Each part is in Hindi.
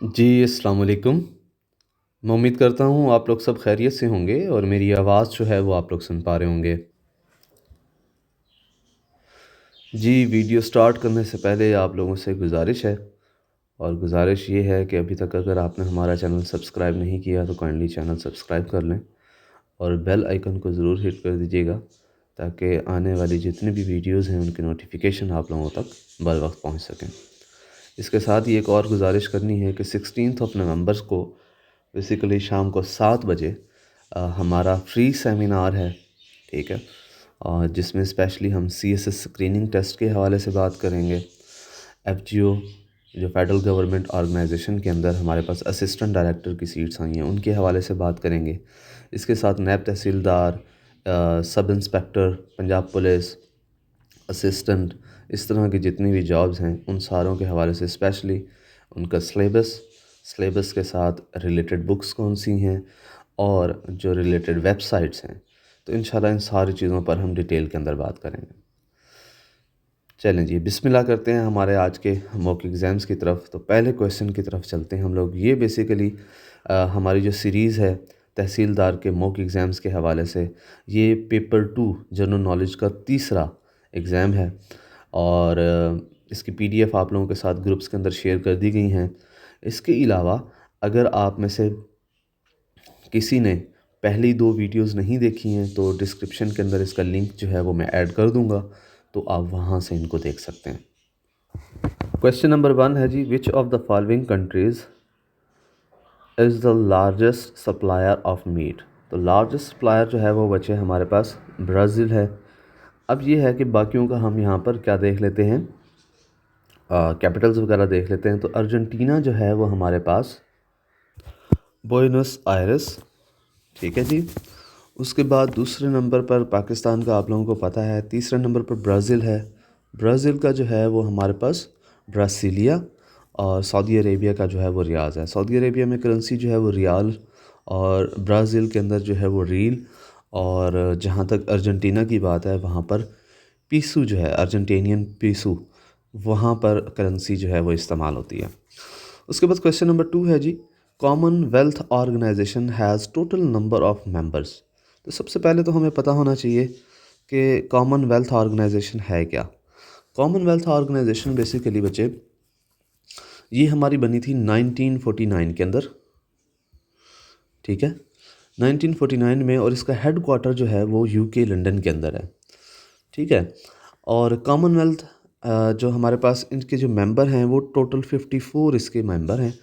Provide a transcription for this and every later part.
जी, अस्सलाम वालेकुम। मैं उम्मीद करता हूँ आप लोग सब खैरियत से होंगे और मेरी आवाज़ जो है वो आप लोग सुन पा रहे होंगे। जी, वीडियो स्टार्ट करने से पहले आप लोगों से गुज़ारिश है और गुज़ारिश ये है कि अभी तक अगर आपने हमारा चैनल सब्सक्राइब नहीं किया तो काइंडली चैनल सब्सक्राइब कर लें और बेल आइकन को ज़रूर हिट कर दीजिएगा ताकि आने वाली जितनी भी वीडियोज़ हैं उनकी नोटिफ़िकेशन आप लोगों तक बर वक़्त पहुँच सकें। इसके साथ ही एक और गुज़ारिश करनी है कि 16th ऑफ नवंबर को बेसिकली शाम को 7 बजे हमारा फ्री सेमिनार है, ठीक है? जिसमें स्पेशली हम सीएसएस स्क्रीनिंग टेस्ट के हवाले से बात करेंगे। एफजीओ जो फेडरल गवर्नमेंट ऑर्गेनाइजेशन के अंदर हमारे पास असिस्टेंट डायरेक्टर की सीट्स आई हैं, उनके हवाले से बात करेंगे। इसके साथ नैब तहसीलदार, sub inspector, Punjab police, assistant, इस तरह की जितनी भी जॉब्स हैं उन सारों के हवाले से स्पेशली उनका सिलेबस के साथ रिलेटेड बुक्स कौन सी हैं और जो रिलेटेड वेबसाइट्स हैं, तो इंशाल्लाह इन सारी चीज़ों पर हम डिटेल के अंदर बात करेंगे। चलें जी, बिस्मिल्लाह करते हैं हमारे आज के मॉक एग्ज़ाम्स की तरफ। तो पहले क्वेश्चन की तरफ चलते हैं हम लोग। ये बेसिकली हमारी जो सीरीज़ है तहसीलदार के मॉक एग्ज़ाम्स के हवाले से, ये पेपर 2 जनरल नॉलेज का तीसरा एग्ज़ाम है और इसकी पीडीएफ आप लोगों के साथ ग्रुप्स के अंदर शेयर कर दी गई हैं। इसके अलावा अगर आप में से किसी ने पहली 2 वीडियोज़ नहीं देखी हैं तो डिस्क्रिप्शन के अंदर इसका लिंक जो है वो मैं ऐड कर दूँगा, तो आप वहाँ से इनको देख सकते हैं। क्वेश्चन नंबर 1 है जी, which of the following countries is the largest supplier of meat. तो लार्जेस्ट सप्लायर जो है वो बचे हमारे पास ब्राज़ील है। अब ये है कि बाकियों का हम यहाँ पर क्या देख लेते हैं, कैपिटल्स वगैरह देख लेते हैं। तो अर्जेंटीना जो है वो हमारे पास बुएनस आयर्स, ठीक है जी। उसके बाद दूसरे नंबर पर पाकिस्तान का आप लोगों को पता है। तीसरे नंबर पर ब्राज़ील है। ब्राज़ील का जो है वो हमारे पास ब्रासिलिया और सऊदी अरेबिया का जो है वो रियाज़ है। सऊदी अरेबिया में करेंसी जो है वो रियाल और ब्राज़ील के अंदर जो है वो रील, और जहाँ तक अर्जेंटीना की बात है वहाँ पर पीसू जो है, अर्जेंटीनियन पीसू, वहाँ पर करेंसी जो है वो इस्तेमाल होती है। उसके बाद क्वेश्चन नंबर 2 है जी, Commonwealth organisation has total number of members. तो सबसे पहले तो हमें पता होना चाहिए कि कॉमनवेल्थ ऑर्गेनाइजेशन है क्या। कॉमनवेल्थ ऑर्गेनाइजेशन बेसिकली बच्चे ये हमारी बनी थी 1949 के अंदर, ठीक है, 1949 में, और इसका हेड क्वार्टर जो है वो यूके लंदन के अंदर है, ठीक है। और कॉमनवेल्थ जो हमारे पास इनके जो मेंबर हैं वो टोटल 54 इसके मेंबर हैं,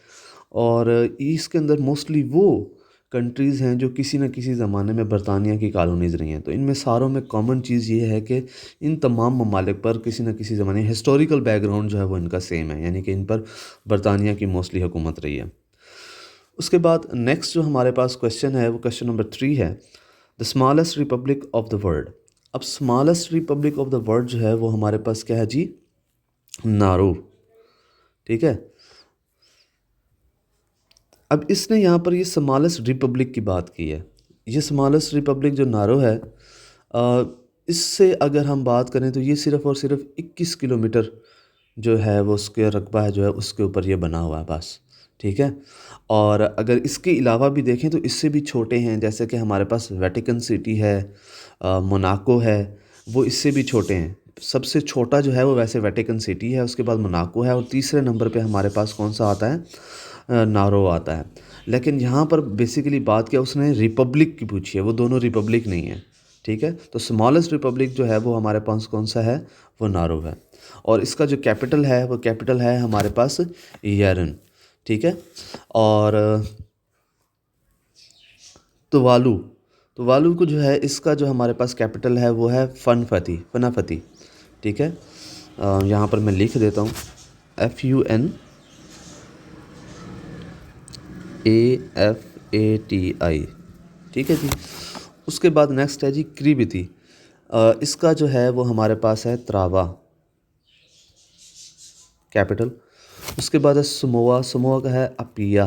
और इसके अंदर मोस्टली वो कंट्रीज़ हैं जो किसी न किसी ज़माने में बरतानिया की कॉलोनीज़ रही हैं। तो इनमें सारों में कॉमन चीज़ ये है कि इन तमाम ममालिक पर किसी न किसी ज़माने हिस्टोरिकल बैकग्राउंड जो है वो इनका सेम है, यानी कि इन पर बरतानिया की मोस्टली हुकूमत रही है। उसके बाद नेक्स्ट जो हमारे पास क्वेश्चन है वो क्वेश्चन नंबर 3 है, the smallest republic of the world. अब smallest republic of the world जो है वो हमारे पास क्या है जी, नारू, ठीक है। अब इसने यहाँ पर ये स्मॉलेस्ट रिपब्लिक की बात की है। ये स्मॉलेस्ट रिपब्लिक जो नारो है, इससे अगर हम बात करें तो ये सिर्फ़ और सिर्फ 21 किलोमीटर जो है वो उसके रकबा है जो है उसके ऊपर ये बना हुआ है बस, ठीक है। और अगर इसके अलावा भी देखें तो इससे भी छोटे हैं, जैसे कि हमारे पास वेटिकन सिटी है, मोनाको है, वो इससे भी छोटे हैं। सबसे छोटा जो है वो वैसे वेटिकन सिटी है, उसके बाद मोनाको है, और तीसरे नंबर पे हमारे पास कौन सा आता है, नारो आता है। लेकिन यहाँ पर बेसिकली बात क्या उसने रिपब्लिक की पूछी है, वो दोनों रिपब्लिक नहीं है, ठीक है। तो स्मॉलेस्ट रिपब्लिक जो है वो हमारे पास कौन सा है, वो नारो है, और इसका जो कैपिटल है वो कैपिटल है हमारे पास यरन, ठीक है। और तुवालू, तुवालू को जो है इसका जो हमारे पास कैपिटल है वो है फनाफती, ठीक है। यहाँ पर मैं लिख देता हूँ, FUNAFATI, ठीक है जी। उसके बाद नेक्स्ट है जी क्रीबिती। इसका जो है वो हमारे पास है त्रावा, कैपिटल। उसके बाद है समोआ, समोआ का है अपिया।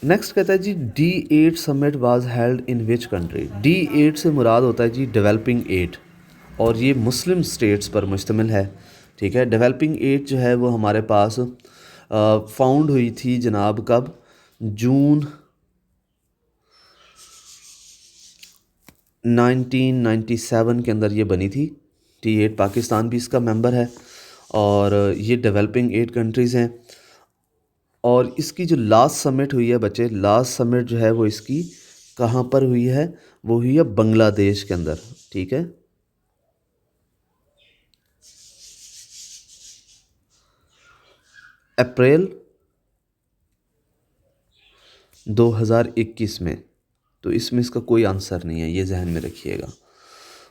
नेक्स्ट कहता है जी D8 summit was held in which country. D8 से मुराद होता है जी डेवलपिंग 8, और ये मुस्लिम स्टेट्स पर मुश्तमिल है, ठीक है। डेवलपिंग एड जो है वो हमारे पास फाउंड हुई थी जनाब कब, जून 1997 के अंदर ये बनी थी। T8 पाकिस्तान भी इसका मेंबर है और ये डेवलपिंग एड कंट्रीज़ हैं। और इसकी जो लास्ट समिट हुई है बच्चे, लास्ट समिट जो है वो इसकी कहाँ पर हुई है, वो हुई है बांग्लादेश के अंदर। ठीक है, अप्रैल 2021 में। तो इसमें इसका कोई आंसर नहीं है, ये जहन में रखिएगा।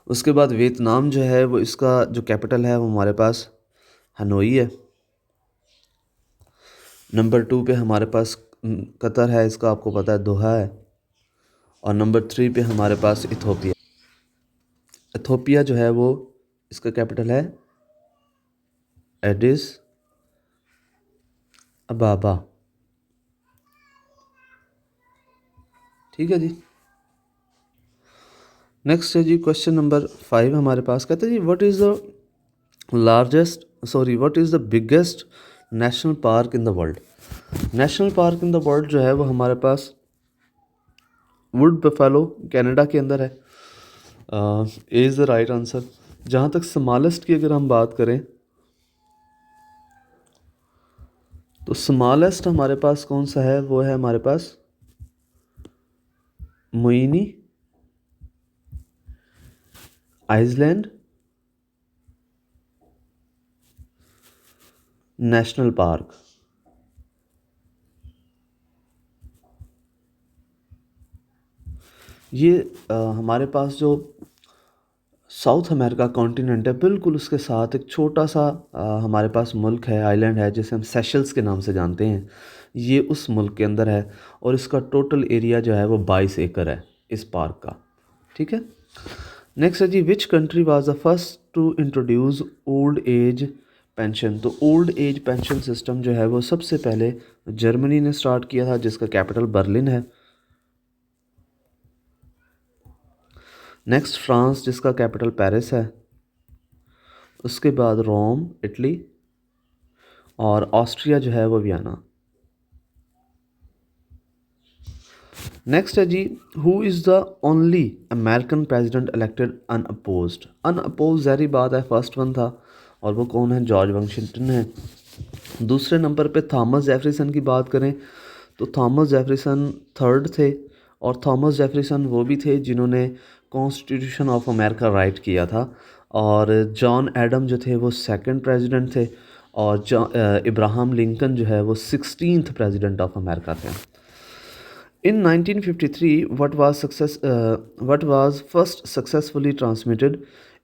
उसके बाद वियतनाम जो है वो इसका जो कैपिटल है वो हमारे पास हनोई है। नंबर 2 पे हमारे पास कतर है, इसका आपको पता है दोहा है। और नंबर 3 पे हमारे पास इथोपिया। इथोपिया जो है वो इसका कैपिटल है एडिस अबाबा। ठीक है जी। नेक्स्ट है जी क्वेश्चन नंबर 5 हमारे पास, कहते हैं जी what is the biggest national park in the world. National park in the world जो है वो हमारे पास वुड बफेलो कनाडा के अंदर है। Is the right answer. जहाँ तक स्मॉलेस्ट की अगर हम बात करें तो स्मॉलेस्ट हमारे पास कौन सा है, वो है हमारे पास मोइनी आइसलैंड नेशनल पार्क। ये हमारे पास जो साउथ अमेरिका कॉन्टिनेंट है बिल्कुल उसके साथ एक छोटा सा हमारे पास मुल्क है, आइलैंड है, जिसे हम सेशल्स के नाम से जानते हैं। ये उस मुल्क के अंदर है और इसका टोटल एरिया जो है वो 22 एकड़ है इस पार्क का। ठीक है। नेक्स्ट है जी which country was the first to introduce old age pension. तो ओल्ड एज पेंशन सिस्टम जो है वो सबसे पहले जर्मनी ने स्टार्ट किया था, जिसका कैपिटल बर्लिन है। नेक्स्ट फ्रांस, जिसका कैपिटल पेरिस है। उसके बाद रोम इटली और ऑस्ट्रिया जो है वो वियना। नेक्स्ट है जी who is the only American president elected unopposed. Unopposed ज़ाहिर बात है फर्स्ट वन था और वो कौन है, जॉर्ज वाशिंगटन है। दूसरे नंबर पे थॉमस जेफरसन की बात करें तो थॉमस जेफरसन थर्ड थे और थॉमस जेफरसन वो भी थे जिन्होंने कॉन्स्टिट्यूशन ऑफ अमेरिका राइट किया था। और जॉन एडम जो थे वो सेकंड प्रेसिडेंट थे और इब्राहम लिंकन जो है वो 16th प्रेसिडेंट ऑफ अमेरिका थे। In 1953, what was first successfully transmitted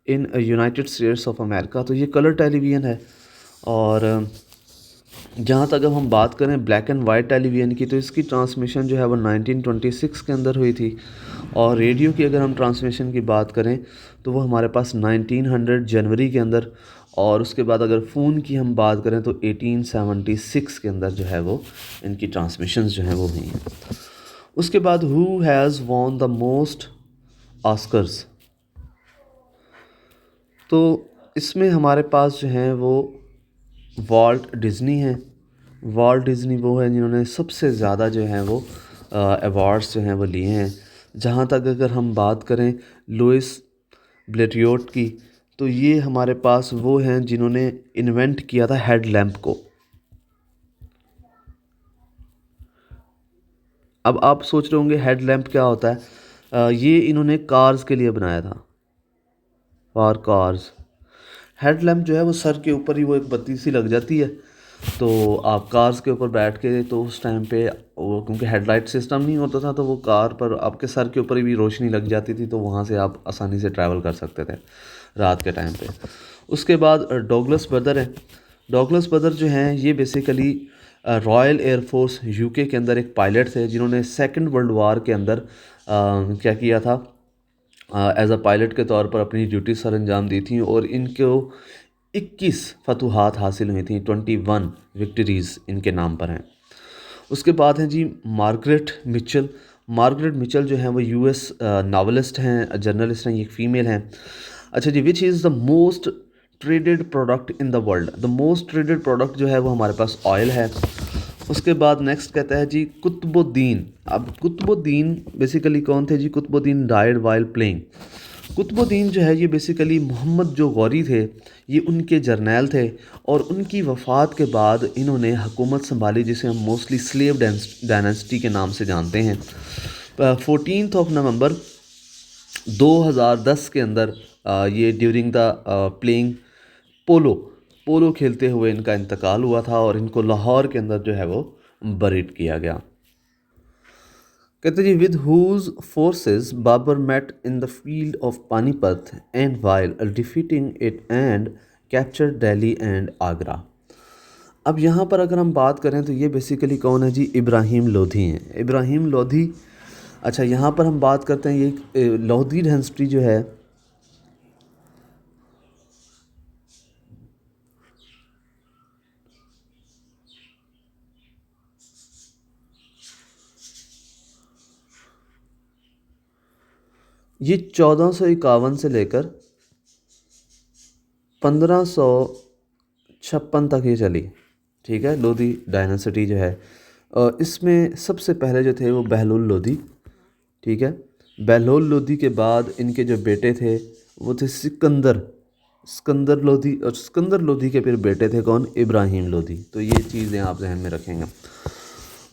in United States of America। तो ये कलर टेलीविज़न है। और जहाँ तक अब हम बात करें ब्लैक एंड वाइट टेलीविज़न की तो इसकी ट्रांसमिशन जो है वो 1926 के अंदर हुई थी। और रेडियो की अगर हम ट्रांसमिशन की बात करें तो वो हमारे पास 1900 जनवरी के अंदर। और उसके बाद अगर फ़ोन की हम बात करें तो 1876 के अंदर जो है वो इनकी ट्रांसमिशंस जो हैं वो हुई हैं। उसके बाद who has won the most Oscars. तो इसमें हमारे पास जो हैं वो वॉल्ट डिज़नी हैं। वॉल्ट डिज़नी वो है जिन्होंने सबसे ज़्यादा जो हैं वो अवार्ड्स जो हैं वो लिए हैं। जहाँ तक अगर हम बात करें लुइस ब्लेटियोट की तो ये हमारे पास वो हैं जिन्होंने इन्वेंट किया था हेड लैम्प को। अब आप सोच रहे होंगे हेड लैम्प क्या होता है। ये इन्होंने कार्स के लिए बनाया था, फॉर कार्स। हेड लैम्प जो है वो सर के ऊपर ही वो एक बत्ती सी लग जाती है। तो आप कार्स के ऊपर बैठ के तो उस टाइम पे वो क्योंकि हेडलाइट सिस्टम नहीं होता था तो वो कार पर आपके सर के ऊपर ही भी रोशनी लग जाती थी, तो वहाँ से आप आसानी से ट्रैवल कर सकते थे रात के टाइम पे। उसके बाद डॉगलस ब्रदर है। डॉगलस ब्रदर जो हैं ये बेसिकली रॉयल एयरफोर्स यूके के अंदर एक पायलट थे जिन्होंने सेकंड वर्ल्ड वार के अंदर क्या किया था, एज अ पायलट के तौर पर अपनी ड्यूटी सर अंजाम दी थी। और इनको 21 फतूहात हासिल हुई थी, 21 विक्ट्रीज़ इनके नाम पर हैं। उसके बाद हैं जी मार्गरेट मिचल। मार्गरेट मिचल जो हैं वो यूएस नावलिस्ट हैं, जर्नलिस्ट हैं, ये एक फ़ीमेल हैं। अच्छा जी which is the most traded product in the world, the most traded product जो है वो हमारे पास ऑयल है। उसके बाद नेक्स्ट कहता है जी कुतुबुद्दीन। अब कुतुबुद्दीन बेसिकली कौन थे जी? Qutbuddin died while playing. Qutbuddin जो है ये बेसिकली मोहम्मद जो गौरी थे, ये उनके जर्नैल थे, और उनकी वफ़ात के बाद इन्होंने हुकूमत संभाली, जिसे हम मोस्टली स्लेव डायनेस्टी के नाम से जानते हैं। 14 नवंबर 2010 के अंदर ये ड्यूरिंग द प्लेइंग पोलो पोलो खेलते हुए इनका इंतकाल हुआ था, और इनको लाहौर के अंदर जो है वो बरीड किया गया। कहते जी with whose forces Babur met in the field of Panipat and while defeating it and capture Delhi and Agra. अब यहाँ पर अगर हम बात करें तो ये बेसिकली कौन है जी? इब्राहिम लोधी हैं। इब्राहिम लोधी। अच्छा, यहाँ पर हम बात करते हैं ये लोधी डायनेस्टी जो है ये 1451 से लेकर 1556 तक ये चली। ठीक है, लोधी डायनेस्टी जो है इसमें सबसे पहले जो थे वो बहलोल लोधी। ठीक है, बहलोल लोधी के बाद इनके जो बेटे थे वो थे सिकंदर सिकंदर लोधी, और सिकंदर लोधी के फिर बेटे थे कौन? इब्राहिम लोधी। तो ये चीज़ें आप जहन में रखेंगे।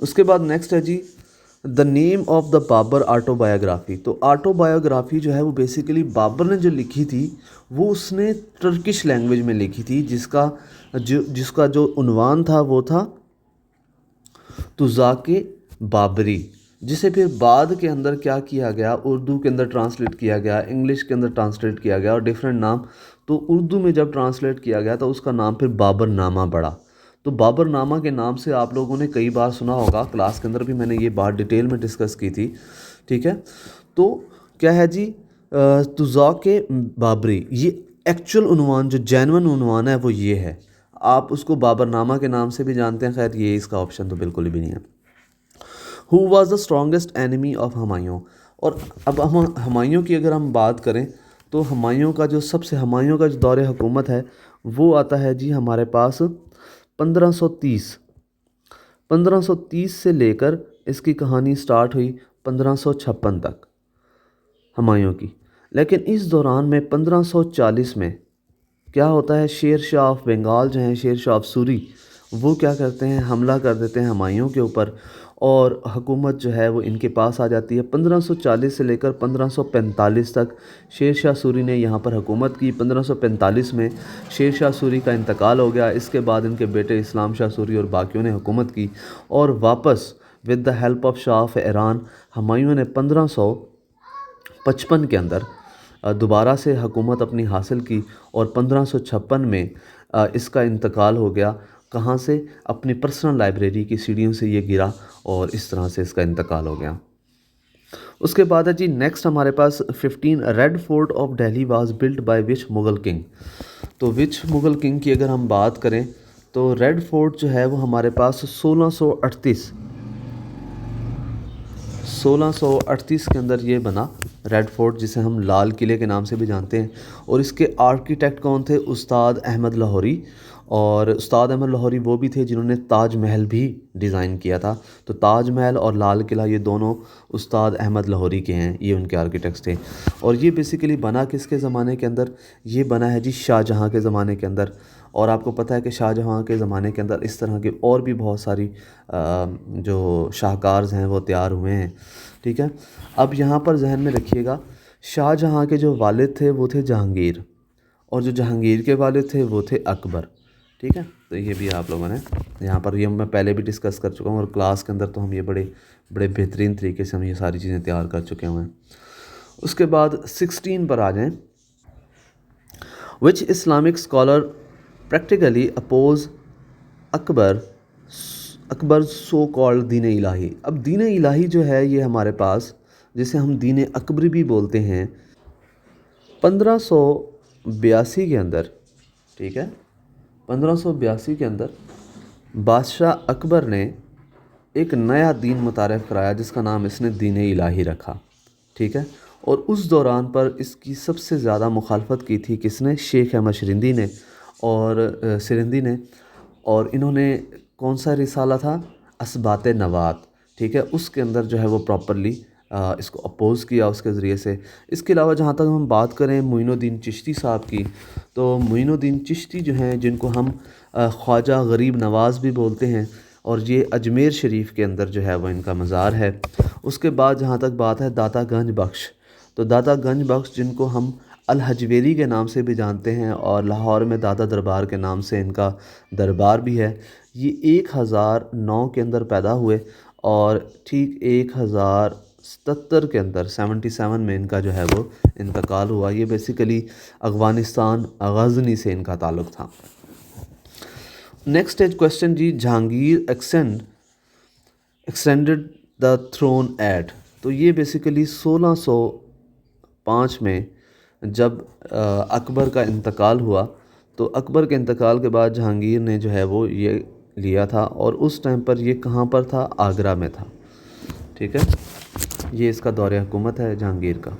उसके बाद नेक्स्ट है जी the name of the Babur autobiography. तो ऑटोबायोग्राफी जो है वो बेसिकली बाबर ने जो लिखी थी वो उसने टर्किश लैंग्वेज में लिखी थी, जिसका जो उन्वान था वो था तुज़ाके बाबरी, जिसे फिर बाद के अंदर क्या किया गया? उर्दू के अंदर ट्रांसलेट किया गया, इंग्लिश के अंदर ट्रांसलेट किया गया, और डिफरेंट नाम। तो उर्दू में जब ट्रांसलेट किया गया तो उसका नाम फिर बाबरनामा पड़ा। तो बाबरनामा के नाम से आप लोगों ने कई बार सुना होगा, क्लास के अंदर भी मैंने ये बात डिटेल में डिस्कस की थी। ठीक है, तो क्या है जी तुज़ाके बाबरी, ये एक्चुअल उन्वान जो जेन्युइन उन्वान है वो ये है। आप उसको बाबरनामा के नाम से भी जानते हैं, खैर ये इसका ऑप्शन तो बिल्कुल भी नहीं है। Who was the strongest enemy of Humayun. और अब हम हुमायूं की अगर हम बात करें तो हुमायूं का जो दौर हुकूमत है वो आता है जी हमारे पास 1530 से लेकर इसकी कहानी स्टार्ट हुई 1556 तक हुमायूं की। लेकिन इस दौरान में 1540 में क्या होता है? शेर शाह ऑफ बंगाल जो हैं, शेर शाह ऑफ सूरी, वो क्या करते हैं? हमला कर देते हैं हुमायूं के ऊपर, और हुकूमत जो है वो इनके पास आ जाती है। 1540 से लेकर 1545 तक शेर शाह सूरी ने यहाँ पर हुकूमत की। 1545 में शेर शाह सूरी का इंतकाल हो गया। इसके बाद इनके बेटे इस्लाम शाह सूरी और बाकियों ने हुकूमत की, और वापस with the help of Shah of Iran Humayun ने 1555 के अंदर दोबारा से हुकूमत अपनी हासिल की, और 1556 में इसका इंतकाल हो गया। कहाँ से? अपनी पर्सनल लाइब्रेरी की सीढ़ियों से ये गिरा, और इस तरह से इसका इंतकाल हो गया। उसके बाद है जी नेक्स्ट हमारे पास 15 red fort of Delhi was built by which Mughal king. तो विच मुग़ल किंग की अगर हम बात करें तो रेड फोर्ट जो है वो हमारे पास 1638 के अंदर ये बना, रेड फोर्ट, जिसे हम लाल किले के नाम से भी जानते हैं। और इसके आर्किटेक्ट कौन थे? उस्ताद अहमद लाहौरी। और उस्ताद अहमद लाहौरी वो भी थे जिन्होंने ताज महल भी डिज़ाइन किया था। तो ताज महल और लाल किला ये दोनों उस्ताद अहमद लाहौरी के हैं, ये उनके आर्किटेक्ट्स थे। और ये बेसिकली बना किसके ज़माने के अंदर? ये बना है जी शाहजहाँ के ज़माने के अंदर। और आपको पता है कि शाहजहाँ के ज़माने के अंदर इस तरह के और भी बहुत सारी जो शाहकार्स हैं वो तैयार हुए हैं। ठीक है, अब यहाँ पर जहन में रखिएगा, शाहजहाँ के जो वालिद थे वो थे जहांगीर, और जो जहांगीर के वालिद थे वो थे अकबर। ठीक है, तो ये भी आप लोगों ने यहाँ पर, ये मैं पहले भी डिस्कस कर चुका हूँ, और क्लास के अंदर तो हम ये बड़े बड़े बेहतरीन तरीके से हम ये सारी चीज़ें तैयार कर चुके हुए हैं। उसके बाद 16 पर आ जाएं। Which Islamic scholar practically oppose Akbar so called Din Ilahi. अब दीन इलाही जो है ये हमारे पास, जिसे हम दीन अकबरी भी बोलते हैं, 1582 के अंदर, ठीक है, 1582 के अंदर बादशाह अकबर ने एक नया दीन मुतारफ़ कराया, जिसका नाम इसने दीन इलाही रखा। ठीक है, और उस दौरान पर इसकी सबसे ज़्यादा मुखालफत की थी किसने? शेख अहमद शरिंदी ने और सिरिंदी ने। और इन्होंने कौन सा रिसाला था? असबात नवात, ठीक है, उसके अंदर जो है वो प्रॉपरली इसको अपोज़ किया उसके ज़रिए से। इसके अलावा जहाँ तक हम बात करें मोइनुद्दीन चिश्ती साहब की, तो मोइनुद्दीन चिश्ती जो हैं, जिनको हम ख्वाजा गरीब नवाज़ भी बोलते हैं, और ये अजमेर शरीफ के अंदर जो है वो इनका मज़ार है। उसके बाद जहाँ तक बात है दाता गंज बख्श, तो दाता गंज बख्श जिनको हम अल हजवेरी के नाम से भी जानते हैं और लाहौर में दादा दरबार के नाम से इनका दरबार भी है। ये 1009 के अंदर पैदा हुए और ठीक 1077 के अंदर 77 में इनका जो है वो इंतकाल हुआ। ये बेसिकली अफ़गानिस्तान गज़नी से इनका ताल्लुक़ था। नेक्स्ट एज क्वेश्चन जी, Jahangir extended the throne at, तो ये बेसिकली 1605 में जब अकबर का इंतकाल हुआ, तो अकबर के इंतकाल के बाद जहांगीर ने जो है वो ये लिया था, और उस टाइम पर ये कहाँ पर था? आगरा में था, ठीक है। ये इसका दौरे हुकूमत है जहांगीर का।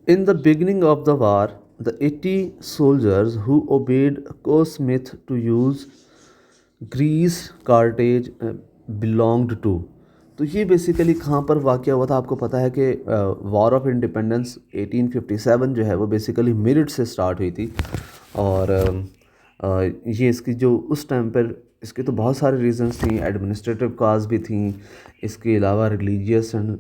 In the beginning of the war, the 80 soldiers who obeyed Cosmith to use Greece Carthage belonged to, तो ये बेसिकली कहाँ पर वाक़या हुआ था? आपको पता है कि वॉर ऑफ इंडिपेंडेंस 1857 जो है वो बेसिकली मेरठ से स्टार्ट हुई थी। और ये इसकी जो उस टाइम पर इसके तो बहुत सारे रीज़न्स थी, एडमिनिस्ट्रेटिव काज भी थी, इसके अलावा रिलीजियस एंड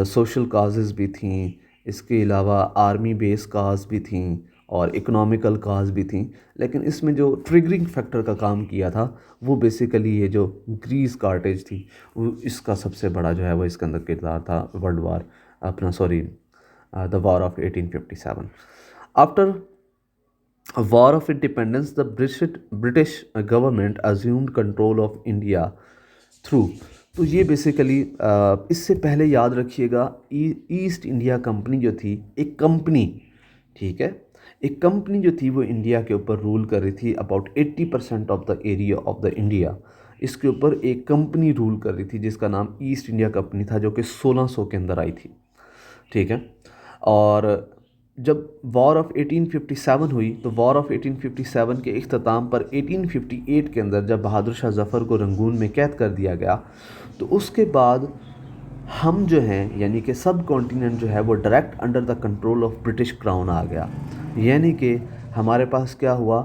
सोशल काजेज़ भी थी, इसके अलावा आर्मी बेस काज भी थी और इकोनॉमिकल काज भी थी। लेकिन इसमें जो ट्रिगरिंग फैक्टर का काम किया था वो बेसिकली ये जो ग्रीस कार्टेज थी वो इसका सबसे बड़ा जो है वो इसके अंदर किरदार था world war the war of 1857। After war of independence the British government assumed control of India through, तो ये बेसिकली इससे पहले याद रखिएगा ईस्ट इंडिया कंपनी जो थी एक कंपनी, ठीक है, एक कंपनी जो थी वो इंडिया के ऊपर रूल कर रही थी। About 80% of the area of the India इसके ऊपर एक कंपनी रूल कर रही थी जिसका नाम ईस्ट इंडिया कंपनी था, जो कि 1600 के अंदर आई थी, ठीक है। और जब वॉर ऑफ 1857 हुई तो वॉर ऑफ 1857 के इख्तिताम पर 1858 के अंदर जब बहादुर शाह जफ़र को रंगून में कैद कर दिया गया, तो उसके बाद हम जो हैं यानी कि सब कॉन्टिनेंट जो है वो direct under the control of British crown आ गया। यानी कि हमारे पास क्या हुआ?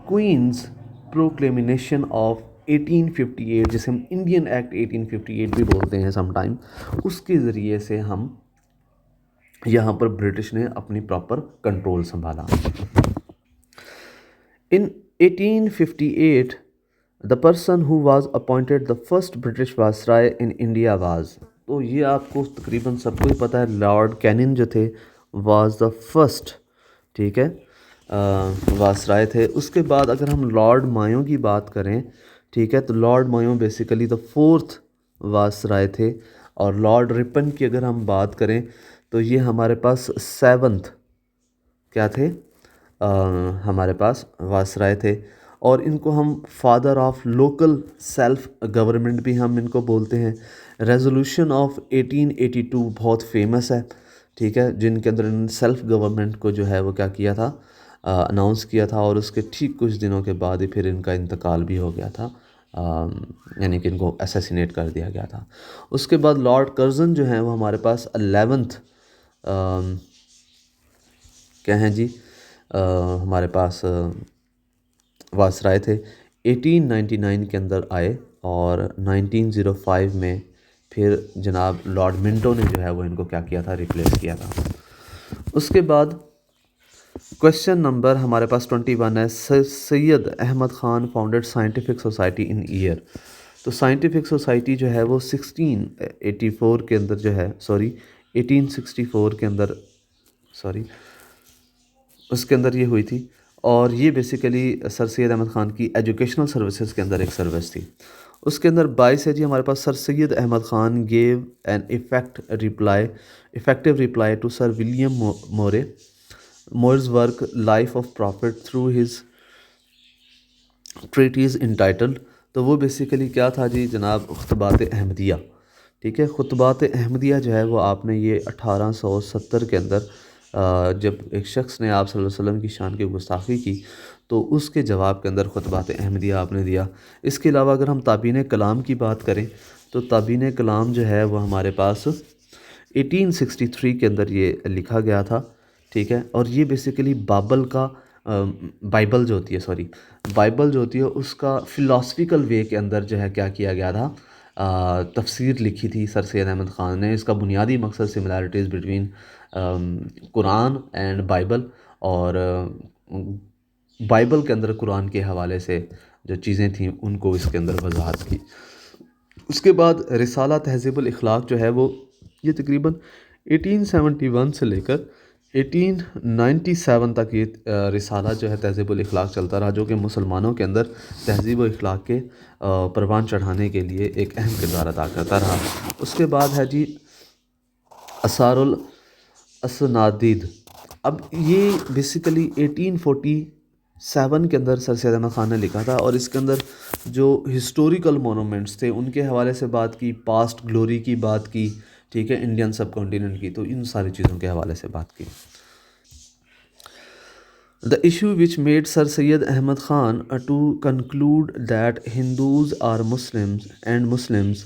क्वींस प्रोक्लेमिनेशन ऑफ 1858, जिसे हम इंडियन एक्ट 1858 भी बोलते हैं समटाइम, उसके ज़रिए से हम यहाँ पर ब्रिटिश ने अपनी प्रॉपर कंट्रोल संभाला। इन 1858 the person who was appointed the first British viceroy in India was, तो ये आपको तकरीबन सबको ही पता है, लॉर्ड कैनिंग जो थे वाज द फर्स्ट, ठीक है, वायसराय थे। उसके बाद अगर हम लॉर्ड मायो की बात करें, ठीक है, तो Lord Mayo basically the fourth viceroy थे। और लॉर्ड रिपन की अगर हम बात करें तो ये हमारे पास सेवंथ क्या थे? हमारे पास वायसराय थे। और इनको हम father of local self government भी हम इनको बोलते हैं। रेजोल्यूशन ऑफ 1882 बहुत फेमस है, ठीक है, जिनके अंदर इन सेल्फ गवर्नमेंट को जो है वो क्या किया था? अनाउंस किया था। और उसके ठीक कुछ दिनों के बाद ही फिर इनका इंतकाल भी हो गया था, यानी कि इनको असैसिनेट कर दिया गया था। उसके बाद लॉर्ड कर्जन जो हैं वो हमारे पास 11th क्या हैं जी, हमारे पास वायसराय थे। 1899 के अंदर आए और 1905 में फिर जनाब लॉर्ड मिंटो ने जो है वो इनको क्या किया था? रिप्लेस किया था। उसके बाद क्वेश्चन नंबर हमारे पास 21 है, Syed Ahmad Khan founded scientific society in year, तो साइंटिफिक सोसाइटी जो है वो 1684 के अंदर जो है 1864 के अंदर उसके अंदर ये हुई थी। और ये बेसिकली सर सैयद अहमद ख़ान की एजुकेशनल सर्विसेज के अंदर एक सर्विस थी। उसके अंदर 22 है जी हमारे पास, sir Syed Ahmad Khan gave an effective reply to sir William Muir's work life of prophet through his treatise entitled, तो वो बेसिकली क्या था जी जनाब? खुतबात अहमदिया, ठीक है। खुतबात अहमदिया जो है वो आपने ये 1870 के अंदर जब एक शख्स ने आप सल्लल्लाहु अलैहि वसल्लम की शान की गुस्ताखी की तो उसके जवाब के अंदर खुतबात अहमदिया आपने दिया। इसके अलावा अगर हम ताबीन कलाम की बात करें तो ताबीन कलाम जो है वो हमारे पास 1863 के अंदर ये लिखा गया था। ठीक है। और ये बेसिकली बाइबल जो होती है, सॉरी, बाइबल जो होती है उसका फ़िलासफ़िकल वे के अंदर जो है क्या किया गया था, तफसीर लिखी थी सर सैयद अहमद ख़ान ने। इसका बुनियादी मकसद similarities between Quran and Bible, और बाइबल के अंदर कुरान के हवाले से जो चीज़ें थीं उनको इसके अंदर वजाहत की। उसके बाद रिसाला तहज़ीबुल इखलाक जो है वो ये तकरीबन 1871 से लेकर 1897 तक ये रिसाला जो है तहज़ीबुल इखलाक चलता रहा, जो कि मुसलमानों के अंदर तहज़ीब व इखलाक के परवान चढ़ाने के लिए एक अहम किरदार अदा करता रहा। उसके बाद है जी असारुल असनादीद। अब ये बेसिकली 1847 के अंदर सर सैयद अहमद ख़ान ने लिखा था, और इसके अंदर जो हिस्टोरिकल मोनूमेंट्स थे उनके हवाले से बात की, पास्ट ग्लोरी की बात की, ठीक है, इंडियन सब कॉन्टिनेंट की, तो इन सारी चीज़ों के हवाले से बात की। The issue which made sir Syed Ahmad Khan to conclude that Hindus are Muslims and Muslims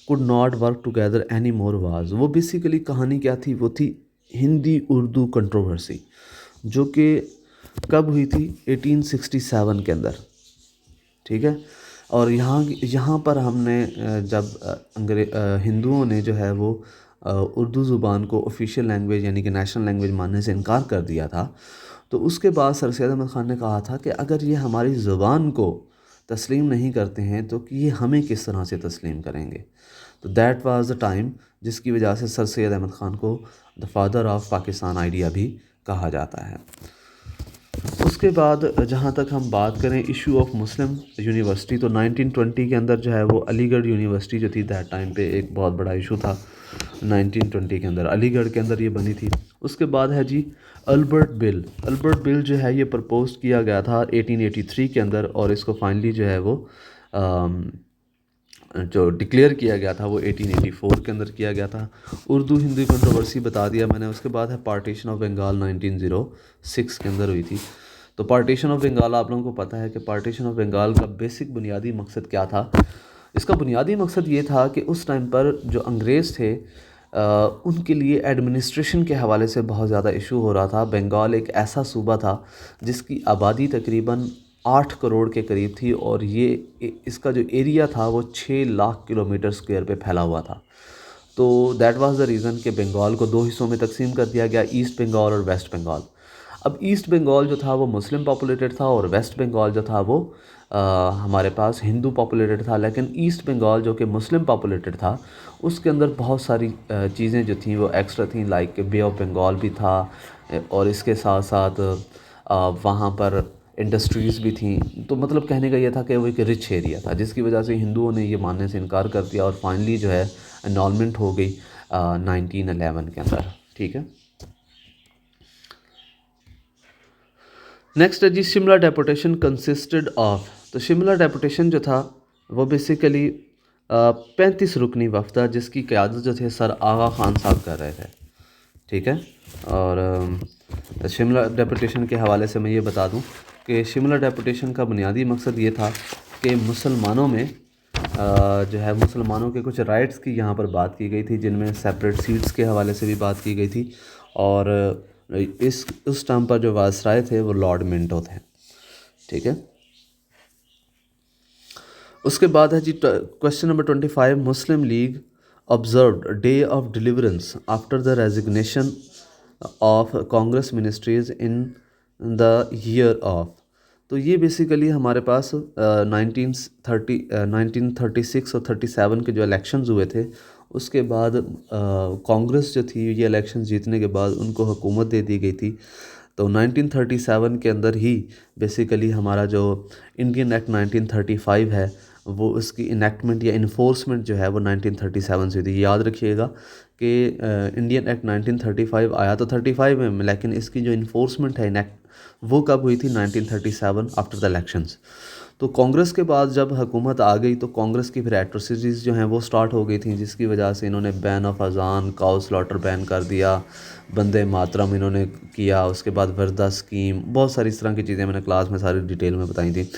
could not work together any more was, वो बेसिकली कहानी क्या थी, वो थी हिंदी उर्दू कंट्रोवर्सी, जो कि कब हुई थी, 1867 के अंदर। ठीक है। और यहाँ पर हमने जब हिंदुओं ने जो है वो उर्दू ज़ुबान को ऑफिशियल लैंग्वेज यानी कि नेशनल लैंग्वेज मानने से इनकार कर दिया था, तो उसके बाद सर सैयद अहमद ख़ान ने कहा था कि अगर ये हमारी ज़ुबान को तस्लीम नहीं करते हैं तो कि ये हमें किस तरह से तस्लीम करेंगे। तो दैट वाज द टाइम जिसकी वजह से सर सैयद अहमद ख़ान को the father of Pakistan idea भी कहा जाता है। उसके बाद जहाँ तक हम बात करें इशू ऑफ मुस्लिम यूनिवर्सिटी, तो 1920 के अंदर जो है वो अलीगढ़ यूनिवर्सिटी जो थी दैट टाइम पे एक बहुत बड़ा इशू था। 1920 के अंदर अलीगढ़ के अंदर ये बनी थी। उसके बाद है जी अल्बर्ट बिल। अल्बर्ट बिल जो है ये प्रपोज किया गया था 1883 के अंदर, और इसको फाइनली जो है वो जो डिक्लेयर किया गया था वो 1884 के अंदर किया गया था। उर्दू हिंदी कंट्रोवर्सी बता दिया मैंने। उसके बाद है पार्टीशन ऑफ बंगाल 1906 के अंदर हुई थी। तो पार्टीशन ऑफ बंगाल आप लोगों को पता है कि पार्टीशन ऑफ बंगाल का बेसिक बुनियादी मकसद क्या था। इसका बुनियादी मकसद ये था कि उस टाइम पर जो अंग्रेज़ थे उनके लिए एडमिनिस्ट्रेशन के हवाले से बहुत ज़्यादा इशू हो रहा था। बंगाल एक ऐसा सूबा था जिसकी आबादी तकरीबन 8 करोड़ के करीब थी, और ये इसका जो एरिया था वो 6 लाख किलोमीटर स्क्वायर पे फैला हुआ था। तो दैट वाज द रीज़न कि बंगाल को दो हिस्सों में तकसीम कर दिया गया, ईस्ट बंगाल और वेस्ट बंगाल। अब ईस्ट बंगाल जो था वो मुस्लिम पॉपुलेटेड था, और वेस्ट बंगाल जो था वो हमारे पास हिंदू पॉपुलेटेड था। लेकिन ईस्ट बंगाल जो कि मुस्लिम पॉपुलेटेड था उसके अंदर बहुत सारी चीज़ें जो थी वो एक्स्ट्रा थी, लाइक बे ऑफ बंगाल भी था, और इसके साथ साथ वहाँ पर इंडस्ट्रीज़ भी थी। तो मतलब कहने का ये था कि वो एक रिच एरिया था, जिसकी वजह से हिंदुओं ने ये मानने से इनकार कर दिया, और फाइनली जो है एनॉलमेंट हो गई 1911 के अंदर। ठीक है। नेक्स्ट है जी शिमला डेपुटेशन कंसिस्टेड ऑफ। तो शिमला डेपुटेशन जो था वो बेसिकली 35 रुकनी वफ़द था, जिसकी क़यादत जो थे सर आगा ख़ान साहब कर रहे थे। ठीक है। और शिमला डेपुटेशन के हवाले से मैं ये बता दूं कि शिमला डेपुटेशन का बुनियादी मकसद ये था कि मुसलमानों में जो है मुसलमानों के कुछ राइट्स की यहाँ पर बात की गई थी, जिनमें सेपरेट सीट्स के हवाले से भी बात की गई थी। और उस टाइम पर जो वायसराय थे वो लॉर्ड मिंटो थे। ठीक है। उसके बाद है जी question number 25, Muslim League observed day of deliverance after the resignation of Congress ministries in the year of. तो ये बेसिकली हमारे पास 1936 और 37 के जो इलेक्शंस हुए थे उसके बाद कांग्रेस जो थी ये इलेक्शंस जीतने के बाद उनको हुकूमत दे दी गई थी। तो 1937 के अंदर ही बेसिकली हमारा जो इंडियन एक्ट 1935 है वो उसकी इनेक्टमेंट या इन्फोर्समेंट जो है वो 1937 से हुई थी। याद रखिएगा कि इंडियन एक्ट 1935 आया तो 35 में, लेकिन इसकी जो इन्फोर्समेंट है इनेक्ट वो कब हुई थी, 1937 आफ्टर द इलेक्शंस। तो कांग्रेस के बाद जब हुकूमत आ गई तो कांग्रेस की फिर एट्रोसिटीज़ जो हैं वो स्टार्ट हो गई थी, जिसकी वजह से इन्होंने बैन ऑफ अजान, काउ स्लॉटर बैन कर दिया, बंदे मातरम इन्होंने किया, उसके बाद वर्दा स्कीम, बहुत सारी इस तरह की चीज़ें मैंने क्लास में सारी डिटेल में बताई थी।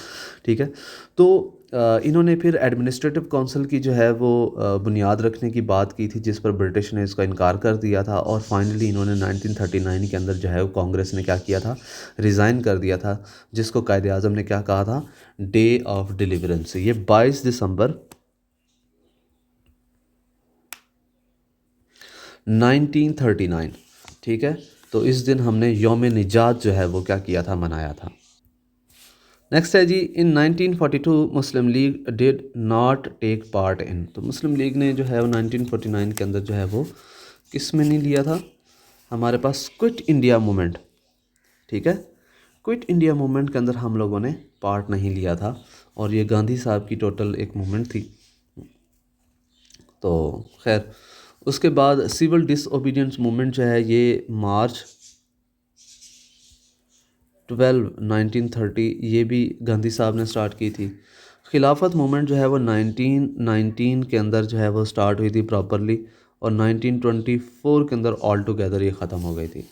ठीक है, तो इन्होंने फिर एडमिनिस्ट्रेटिव काउंसिल की जो है वो बुनियाद रखने की बात की थी, जिस पर ब्रिटिश ने इसका इनकार कर दिया था, और फाइनली इन्होंने 1939 के अंदर जो है वो कांग्रेस ने क्या किया था, रिज़ाइन कर दिया था, जिसको कायदे आज़म ने क्या कहा था, डे ऑफ डिलीवरेंस। ये 22 दिसंबर 1939, ठीक है। तो इस दिन हमने यौम निजात जो है वो क्या किया था, मनाया था। नेक्स्ट है जी, in 1942 Muslim League did not take part in. तो मुस्लिम लीग ने जो है वो 1949 के अंदर जो है वो किस में नहीं लिया था, हमारे पास क्विट इंडिया मूवमेंट, ठीक है, क्विट इंडिया मूवमेंट के अंदर हम लोगों ने पार्ट नहीं लिया था, और ये गांधी साहब की टोटल एक मूवमेंट थी। तो खैर, उसके बाद सिविल डिसओबीडियंस मूवमेंट जो है ये मार्च 12 1930 ये भी गांधी साहब ने स्टार्ट की थी। खिलाफत मूवमेंट जो है वो 1919 के अंदर जो है वो स्टार्ट हुई थी प्रॉपरली, और 1924 के अंदर ऑल टुगेदर ये ख़त्म हो गई थी।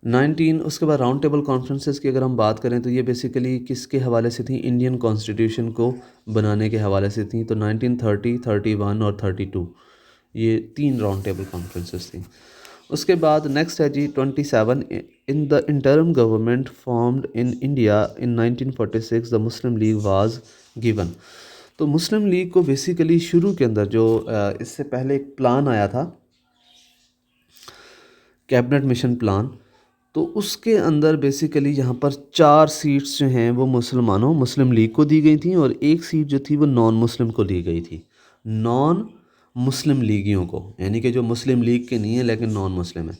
19 उसके बाद राउंड टेबल कॉन्फ्रेंसेस की अगर हम बात करें तो ये बेसिकली किसके हवाले से थी, इंडियन कॉन्स्टिट्यूशन को बनाने के हवाले से थी। तो 1930, 31 और 32 ये 3 राउंड टेबल कॉन्फ्रेंसेस थी। उसके बाद नेक्स्ट है जी 27, in the interim government formed in India in 1946 the Muslim league was given. तो मुस्लिम लीग को बेसिकली शुरू के अंदर जो इससे पहले एक प्लान आया था, कैबिनेट मिशन प्लान, तो उसके अंदर बेसिकली यहाँ पर 4 सीट्स जो हैं वो मुसलमानों मुस्लिम लीग को दी गई थी, और एक सीट जो थी वो नॉन मुस्लिम को दी गई थी, नॉन मुस्लिम लीगियों को, यानी कि जो मुस्लिम लीग के नहीं है लेकिन नॉन मुस्लिम है।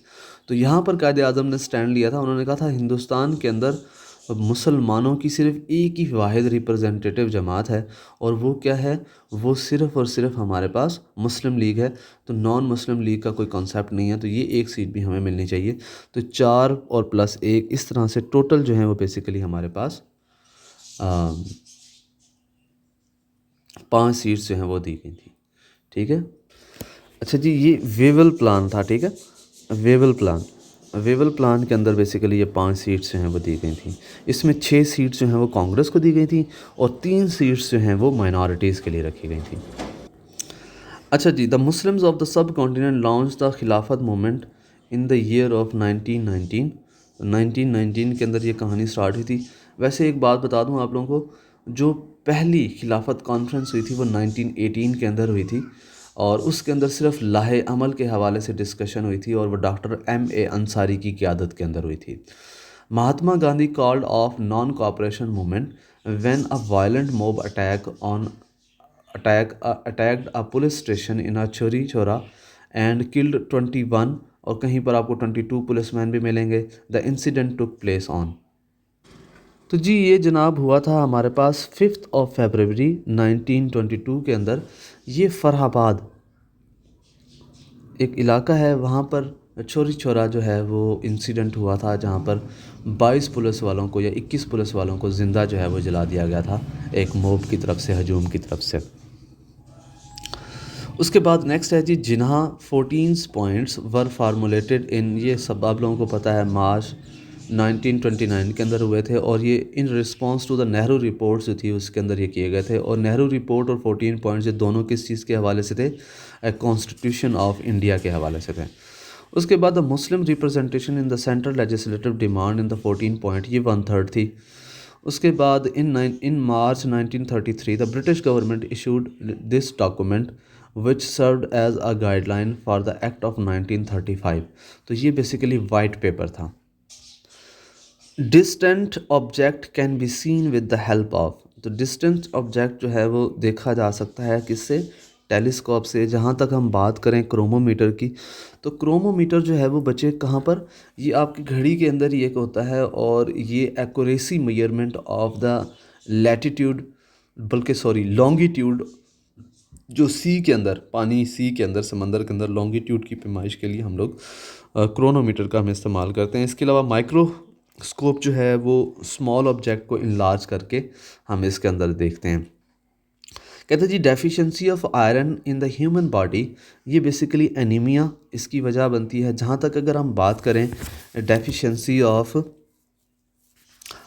तो यहाँ पर कायदे आज़म ने स्टैंड लिया था, उन्होंने कहा था हिंदुस्तान के अंदर मुसलमानों की सिर्फ एक ही वाहिद रिप्रेजेंटेटिव जमात है, और वो क्या है, वो सिर्फ़ और सिर्फ हमारे पास मुस्लिम लीग है। तो नॉन मुस्लिम लीग का कोई कॉन्सेप्ट नहीं है, तो ये एक सीट भी हमें मिलनी चाहिए। तो 4 और प्लस 1 इस तरह से टोटल जो है वो बेसिकली हमारे पास 5 सीट्स जो हैं वो दी गई थी, ठीक है। अच्छा जी, ये वेवल प्लान था, ठीक है, वेवल प्लान, वेवल प्लान के अंदर बेसिकली ये 5 सीट्स जो हैं वो दी गई थी। इसमें 6 सीट्स जो हैं वो कांग्रेस को दी गई थी, और 3 सीट्स जो हैं वो माइनॉरिटीज़ के लिए रखी गई थी। अच्छा जी, the Muslims of the subcontinent launch the Khilafat movement in the year of 1919। 1919 के अंदर ये कहानी स्टार्ट हुई थी। वैसे एक बात बता दूं आप लोगों को, जो पहली खिलाफत कॉन्फ्रेंस हुई थी वो 1918 के अंदर हुई थी, और उसके अंदर सिर्फ लाहे अमल के हवाले से डिस्कशन हुई थी, और वो डॉक्टर M.A. अंसारी की क़यादत के अंदर हुई थी। Mahatma Gandhi called off non cooperation movement when a violent mob attacked a police station in a चोरी चौरा and killed 21, और कहीं पर आपको 22 पुलिसमैन भी मिलेंगे। The incident took place on, तो जी ये जनाब हुआ था हमारे पास 5 फरवरी 1922 के अंदर। ये फरहाबाद एक इलाका है, वहाँ पर चोरी चौरा जो है वो इंसिडेंट हुआ था, जहाँ पर 22 पुलिस वालों को या 21 पुलिस वालों को ज़िंदा जो है वो जला दिया गया था, एक मोब की तरफ से, हजूम की तरफ से। उसके बाद नेक्स्ट है जी, जिन्हा 14 पॉइंट्स वर फार्मूलेटेड इन, ये सब आप लोगों को पता है, मार्च 1929 के अंदर हुए थे, और ये in response to the Nehru report जो थी उसके अंदर ये किए गए थे। और नेहरू रिपोर्ट और 14 पॉइंट्स ये दोनों किस चीज़ के हवाले से थे, कॉन्स्टिट्यूशन ऑफ इंडिया के हवाले से थे। उसके बाद the Muslim representation in the central legislative demand in the 14 point, ये 1/3 थी। उसके बाद in March 1933 the British government issued this document which served as a guideline for the act of 1935। तो ये बेसिकली वाइट पेपर था। Distant object can be seen with the help of, तो डिस्टेंट ऑब्जेक्ट जो है वो देखा जा सकता है किससे, टेलीस्कोप से। जहाँ तक हम बात करें क्रोमोमीटर की, तो क्रोमोमीटर जो है वो बचे कहाँ पर, ये आपकी घड़ी के अंदर ही एक होता है, और ये accuracy measurement of the latitude, बल्कि सॉरी लॉन्गिट्यूड, जो सी के अंदर, पानी सी के अंदर, समंदर के अंदर लॉन्गिट्यूड की पैमाइश के लिए हम लोग क्रोनोमीटर का हम इस्तेमाल करते हैं। इसके अलावा स्कोप जो है वो स्मॉल ऑब्जेक्ट को इनलार्ज करके हम इसके अंदर देखते हैं। कहते हैं जी deficiency of iron in the human body, ये बेसिकली एनीमिया इसकी वजह बनती है। जहाँ तक अगर हम बात करें डेफिशिएंसी ऑफ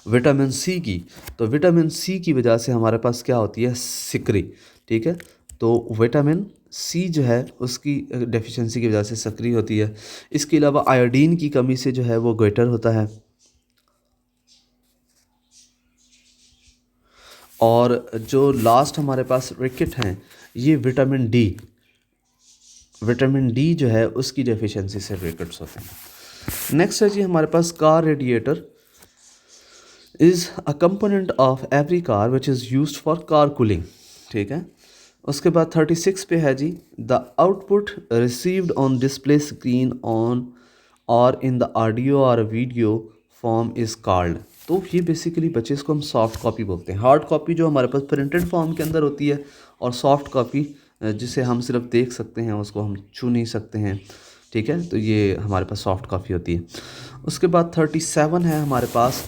विटामिन सी की, तो विटामिन सी की वजह से हमारे पास क्या होती है, सिकरी। ठीक है, तो विटामिन सी जो है उसकी डेफिशिएंसी की वजह से सक्रिय होती है। इसके अलावा आयोडीन की कमी से जो है वो गोइटर होता है। और जो लास्ट हमारे पास रिकेट हैं, ये विटामिन डी जो है उसकी डेफिशिएंसी से रिकेट्स होते हैं। नेक्स्ट है जी हमारे पास car radiator is a component of every car which is used for car cooling. ठीक है, उसके बाद 36 पे है जी the output received on display screen on और इन द ऑडियो और वीडियो फॉर्म इज़ कॉल्ड। तो ये बेसिकली बच्चे इसको हम सॉफ्ट कॉपी बोलते हैं। हार्ड कॉपी जो हमारे पास प्रिंटेड फॉर्म के अंदर होती है, और सॉफ्ट कॉपी जिसे हम सिर्फ देख सकते हैं, उसको हम छू नहीं सकते हैं। ठीक है, तो ये हमारे पास सॉफ्ट कॉपी होती है। उसके बाद 37 है हमारे पास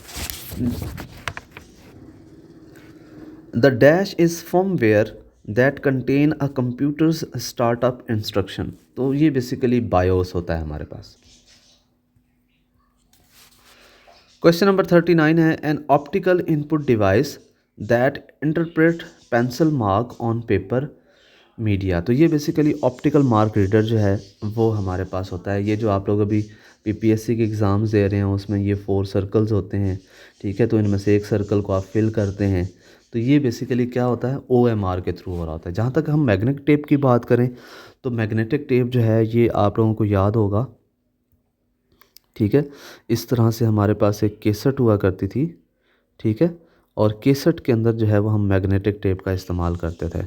the dash is firmware that contain a computer's startup instruction. तो ये बेसिकली बायोस होता है हमारे पास। क्वेश्चन नंबर 39 है an optical input device that interpret pencil mark on paper media. तो ये बेसिकली ऑप्टिकल मार्क रीडर जो है वो हमारे पास होता है। ये जो आप लोग अभी पीपीएससी के एग्ज़ाम्स दे रहे हैं उसमें ये 4 सर्कल्स होते हैं। ठीक है, तो इनमें से एक सर्कल को आप फिल करते हैं, तो ये बेसिकली क्या होता है, OMR के थ्रू हो रहा होता है। जहाँ तक हम मैग्नेटिक टेप की बात करें, तो मैग्नेटिक टेप जो है ये आप लोगों को याद होगा। ठीक है, इस तरह से हमारे पास एक केसट हुआ करती थी। ठीक है, और केसट के अंदर जो है वो हम मैग्नेटिक टेप का इस्तेमाल करते थे।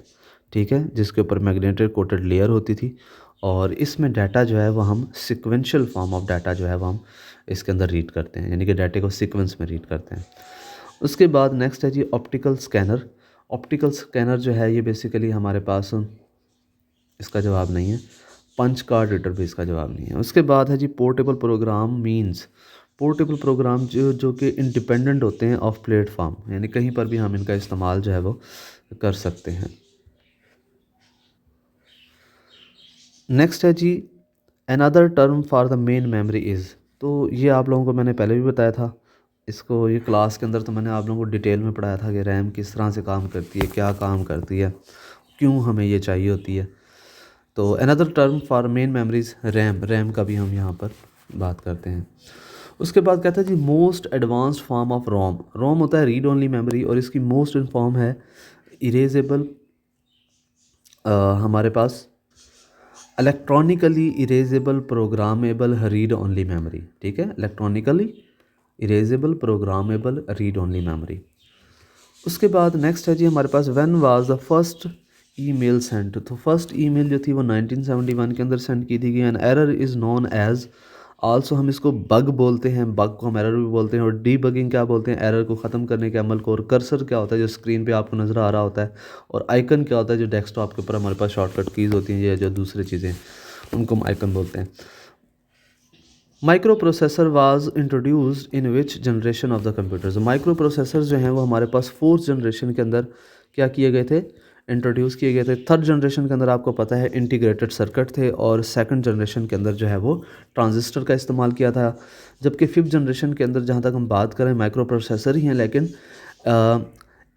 ठीक है, जिसके ऊपर मैग्नेटिक कोटेड लेयर होती थी, और इसमें डाटा जो है वो हम सिक्वेंशियल फॉर्म ऑफ डाटा जो है वो हम इसके अंदर रीड करते हैं, यानी कि डाटे को सीक्वेंस में रीड करते हैं। उसके बाद नेक्स्ट है जी ऑप्टिकल स्कैनर। ऑप्टिकल स्कैनर जो है ये बेसिकली हमारे पास, इसका जवाब नहीं है। पंच कार्ड रीडर भी इसका जवाब नहीं है। उसके बाद है जी portable program means, portable program जो कि इंडिपेंडेंट होते हैं ऑफ प्लेटफॉर्म, यानी कहीं पर भी हम इनका इस्तेमाल जो है वो कर सकते हैं। नेक्स्ट है जी another term for the main memory is. तो ये आप लोगों को मैंने पहले भी बताया था, इसको ये क्लास के अंदर तो मैंने आप लोगों को डिटेल में पढ़ाया था कि रैम किस तरह से काम करती है, क्या काम करती है, क्यों हमें ये चाहिए होती है। तो another term for main memories RAM का भी हम यहाँ पर बात करते हैं। उसके बाद कहता है जी most advanced form of ROM होता है रीड ओनली मेमोरी, और इसकी मोस्ट फॉर्म है इरेजेबल, हमारे पास electronically erasable programmable read only memory. ठीक है, electronically erasable programmable read only memory. उसके बाद नेक्स्ट है जी हमारे पास when was the first email sent. तो फर्स्ट ईमेल जो थी वो 1971 के अंदर सेंड की थी गई। An error is known as, also हम इसको बग बोलते हैं, बग को हम एरर भी बोलते हैं। और डीबगिंग क्या बोलते हैं, एरर को ख़त्म करने के अमल को। और कर्सर क्या होता है, जो स्क्रीन पे आपको नज़र आ रहा होता है। और आइकन क्या होता है, जो डेस्कटॉप के ऊपर हमारे पास शॉर्टकट कीज़ होती हैं, ये जो दूसरी चीज़ें उनको हम आइकन बोलते हैं। Micro processor was introduced in which generation of the computers. Micro processor जो हैं वो हमारे पास फोर्थ जनरेशन के अंदर क्या किए गए थे, इंट्रोड्यूस किए गए थे। थर्ड जनरेशन के अंदर आपको पता है इंटीग्रेटेड सर्किट थे, और सेकंड जनरेशन के अंदर जो है वो ट्रांजिस्टर का इस्तेमाल किया था। जबकि फिफ्थ जनरेशन के अंदर जहाँ तक हम बात करें माइक्रो प्रोसेसर ही हैं, लेकिन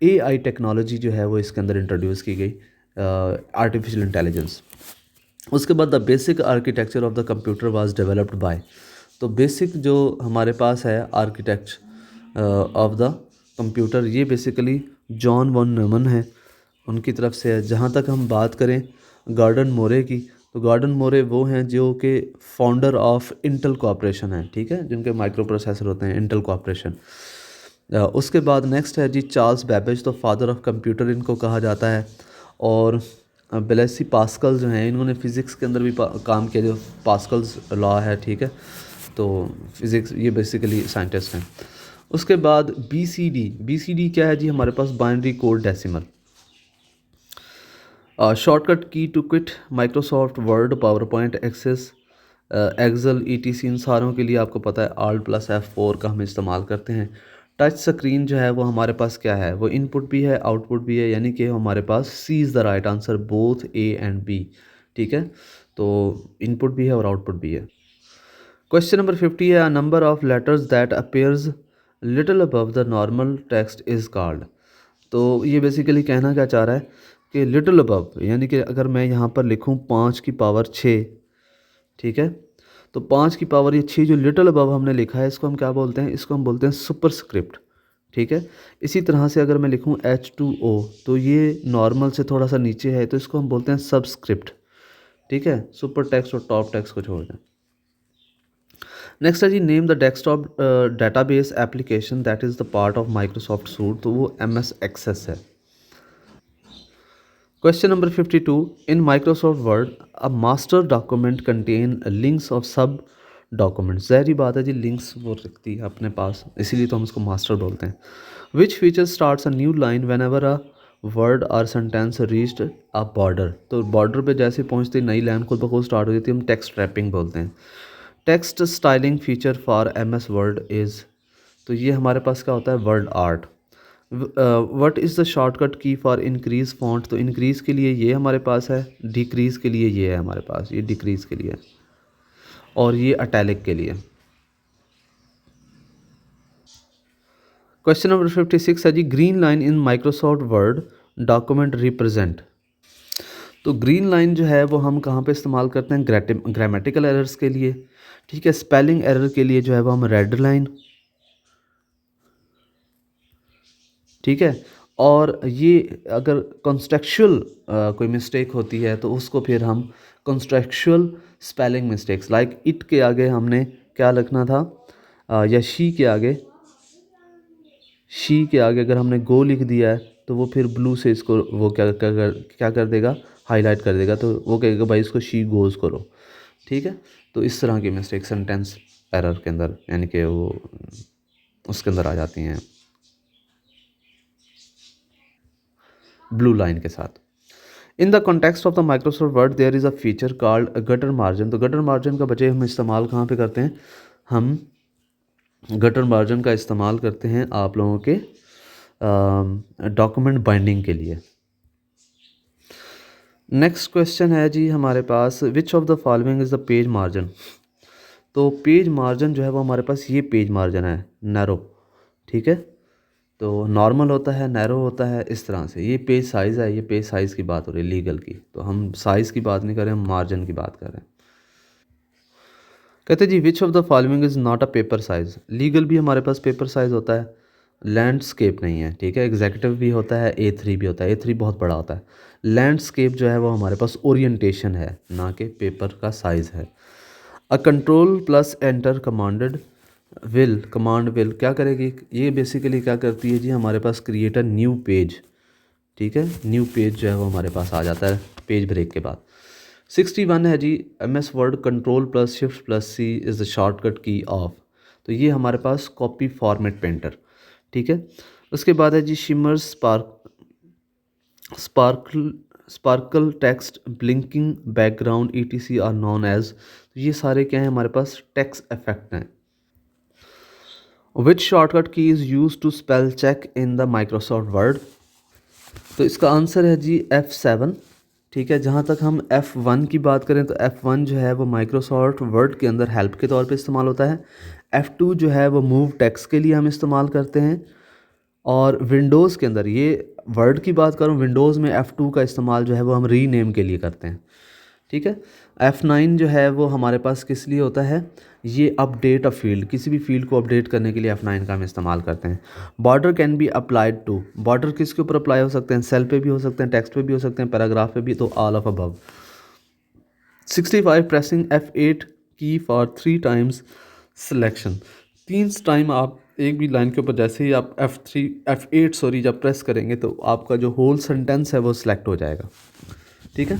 AI टेक्नोलॉजी जो है वो इसके अंदर इंट्रोड्यूस की गई, आर्टिफिशियल इंटेलिजेंस। उसके बाद the basic architecture of the computer was developed by. तो बेसिक जो हमारे पास है आर्किटेक्चर ऑफ द कंप्यूटर, ये बेसिकली जॉन वॉन न्यूमन है, उनकी तरफ से है। जहाँ तक हम बात करें गॉर्डन मोरे की, तो गॉर्डन मोरे वो हैं जो कि फाउंडर ऑफ इंटेल कॉर्पोरेशन है। ठीक है, जिनके माइक्रो प्रोसेसर होते हैं इंटेल कॉर्पोरेशन। उसके बाद नेक्स्ट है जी चार्ल्स बैबेज, तो फादर ऑफ कंप्यूटर इनको कहा जाता है। और ब्लेसी पास्कल जो हैं, इन्होंने फ़िज़िक्स के अंदर भी काम किया, जो पास्कल्स लॉ है। ठीक है, तो फिज़िक्स, ये बेसिकली साइंटिस्ट हैं। उसके बाद BCD क्या है जी, हमारे पास binary code decimal. Shortcut key to quit Microsoft Word PowerPoint Access Excel ETC इन सारों के लिए आपको पता है Alt+F4 का हम इस्तेमाल करते हैं। टच स्क्रीन जो है वो हमारे पास क्या है, वो इनपुट भी है आउटपुट भी है, यानी कि हमारे पास C is the right answer both A and B. ठीक है, तो इनपुट भी है और आउटपुट भी है। क्वेश्चन नंबर 50 है, a number of letters that appears little above the normal text is called. तो ये बेसिकली कहना क्या चाह रहा है कि लिटिल अबव, यानी कि अगर मैं यहाँ पर लिखूँ 5⁶, ठीक है, तो 5⁶ जो लिटिल अबव हमने लिखा है इसको हम क्या बोलते हैं, इसको हम बोलते हैं सुपरस्क्रिप्ट। ठीक है, इसी तरह से अगर मैं लिखूँ H2O, तो ये नॉर्मल से थोड़ा सा नीचे है, तो इसको हम बोलते हैं सबस्क्रिप्ट। ठीक है, सुपर टेक्स्ट और टॉप टेक्स्ट को छोड़ दें। नेक्स्ट है जी, name the desktop database application that is the part of Microsoft suite, तो वो MS एक्सेस है। Question number 52, in Microsoft Word a master document contain links of sub documents. ज़ाहिर बात है जी, लिंक्स वो रखती है अपने पास, इसीलिए तो हम उसको मास्टर बोलते हैं। Which feature starts a new line when ever a word और सेंटेंस रीच्ड अ बॉर्डर, तो बॉर्डर पे जैसे पहुँचते नई लाइन खुद ब खुद स्टार्ट हो जाती है, हम टेक्स्ट रैपिंग बोलते हैं। Text styling feature for MS word is, तो ये हमारे पास क्या होता है, word art. What is the shortcut की फॉर इंक्रीज फॉन्ट, तो इंक्रीज़ के लिए ये हमारे पास है, डिक्रीज़ के लिए ये है हमारे पास, ये डिक्रीज़ के लिए है, और ये अटैलिक के लिए। क्वेश्चन नंबर 56 है जी, green line in Microsoft Word document represent, तो ग्रीन लाइन जो है वो हम कहाँ पे इस्तेमाल करते हैं, ग्रामेटिकल एरर्स के लिए। ठीक है, स्पेलिंग एरर के लिए जो है वो हम रेड लाइन। ठीक है, और ये अगर कॉन्टेक्चुअल कोई मिस्टेक होती है तो उसको फिर हम contextual spelling mistakes, like it के आगे हमने क्या लिखना था, या शी के आगे अगर हमने गो लिख दिया है तो वो फिर ब्लू से इसको वो क्या कर देगा, हाईलाइट कर देगा, तो वो कहेगा भाई इसको शी गोज़ करो। ठीक है, तो इस तरह की मिस्टेक सेंटेंस एरर के अंदर, यानी कि वो उसके अंदर आ जाती हैं ब्लू लाइन के साथ। In the context of the Microsoft Word there is a feature called gutter margin, तो गटर मार्जिन का बजाय हम इस्तेमाल कहाँ पे करते हैं, हम गटर मार्जिन का इस्तेमाल करते हैं आप लोगों के डॉक्यूमेंट बाइंडिंग के लिए। नेक्स्ट क्वेश्चन है जी हमारे पास, which of the following is the page margin, तो पेज मार्जिन जो है वो हमारे पास ये पेज मार्जिन है नैरो। ठीक है, तो नॉर्मल होता है, नैरो होता है, इस तरह से। ये पेज साइज़ है, ये पेज साइज़ की बात हो रही है लीगल की, तो हम साइज़ की बात नहीं कर रहे, हम मार्जिन की बात कर रहे हैं। कहते जी, which of the following is not a paper size, legal भी हमारे पास पेपर साइज़ होता है, लैंडस्केप नहीं है। ठीक है, एग्जीक्यूटिव भी होता है, A3 भी होता है, A3 बहुत बड़ा होता है। लैंडस्केप जो है वो हमारे पास ओरिएंटेशन है, ना कि पेपर का साइज़ है। A control plus enter commanded will, command will क्या करेगी, ये बेसिकली क्या करती है जी, हमारे पास क्रिएट अ न्यू पेज। ठीक है, न्यू पेज जो है वो हमारे पास आ जाता है पेज ब्रेक के बाद। 61 है जी, MS word control plus shift plus C is the shortcut की ऑफ, तो ये हमारे पास कॉपी फॉर्मेट पेंटर। ठीक है, उसके बाद है जी shimmer sparkle sparkle text blinking background ETC are known as, ये सारे क्या हैं हमारे पास, टेक्स्ट इफेक्ट हैं। Which shortcut key is use to spell check in the Microsoft Word, तो इसका आंसर है जी F7। ठीक है, जहाँ तक हम F1 की बात करें तो F1 जो है वो माइक्रोसॉफ्ट वर्ड के अंदर हेल्प के तौर पे इस्तेमाल होता है। F2 जो है वो मूव टेक्स्ट के लिए हम इस्तेमाल करते हैं, और विंडोज़ के अंदर, ये वर्ड की बात करूँ, विंडोज़ में F2 का इस्तेमाल जो है वो हम रीनेम के लिए करते हैं। ठीक है, F9 जो है वो हमारे पास किस लिए होता है, ये अपडेट अ फील्ड, किसी भी फील्ड को अपडेट करने के लिए F9 का हम इस्तेमाल करते हैं। Border can be applied to, border किसके ऊपर अप्लाई हो सकते हैं, सेल पे भी हो सकते हैं, टेक्स्ट पे भी हो सकते हैं, पैराग्राफ पे भी, तो all of above. 65 pressing F8 की फॉर 3 टाइम्स सिलेक्शन, 3 टाइम आप एक भी लाइन के ऊपर जैसे ही आप F8 सॉरी जब प्रेस करेंगे तो आपका जो होल सेंटेंस है वो सिलेक्ट हो जाएगा। ठीक है,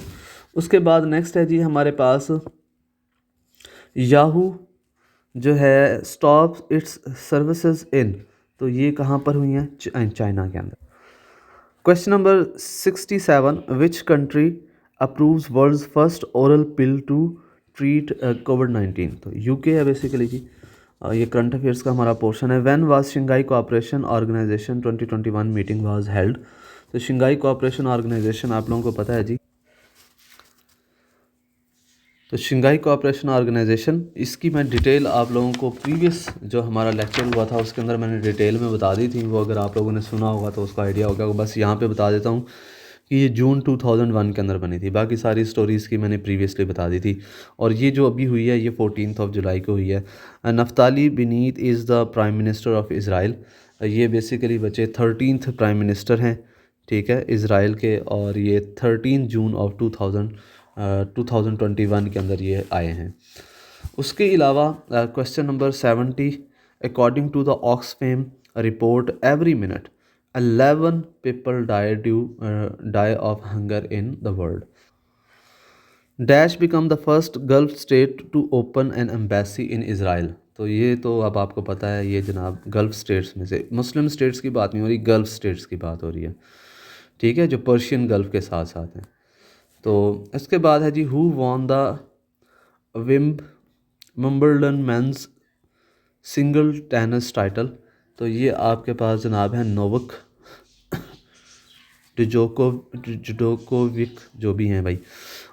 उसके बाद नेक्स्ट है जी हमारे पास याहू जो है स्टॉप इट्स सर्विसेज इन, तो ये कहाँ पर हुई हैं, चाइना के अंदर। Question number 67, which country approves world's first oral pill to treat COVID. तो यूके है बेसिकली जी। ये करंट अफेयर्स का हमारा पोर्शन है। When was Shanghai Cooperation Organisation 2021 meeting was held. तो शंघाई कोऑपरेशन ऑर्गेनाइजेशन आप लोगों को पता है जी। तो शंघाई कोऑपरेशन ऑर्गेनाइजेशन, इसकी मैं डिटेल आप लोगों को प्रीवियस जो हमारा लेक्चर हुआ था उसके अंदर मैंने डिटेल में बता दी थी। वो अगर आप लोगों ने सुना होगा तो उसका आइडिया होगा। बस यहाँ पे बता देता हूँ कि ये जून 2001 के अंदर बनी थी। बाकी सारी स्टोरीज़ की मैंने प्रीवियसली बता दी थी। और ये जो अभी हुई है ये 14 जुलाई को हुई है। Naftali Bennett is the prime minister of Israel. ये बेसिकली बचे 13th प्राइम मिनिस्टर हैं, ठीक है, इसराइल के। और ये 13 जून ऑफ 2021 के अंदर ये आए हैं। उसके अलावा question number 70, according to the Oxfam report every minute 11 people die of hunger in the world. Dash become the first Gulf state to open an embassy in Israel. तो ये तो अब आपको पता है, ये जनाब गल्फ स्टेट्स में से, मुस्लिम स्टेट्स की बात नहीं हो रही, गल्फ स्टेट्स की बात हो रही है, ठीक है, जो पर्शियन गल्फ के साथ साथ हैं। तो इसके बाद है जी, who won the Wimbledon men's singles tennis title. तो ये आपके पास जनाब है नोवक जोकोविक, जो भी हैं भाई।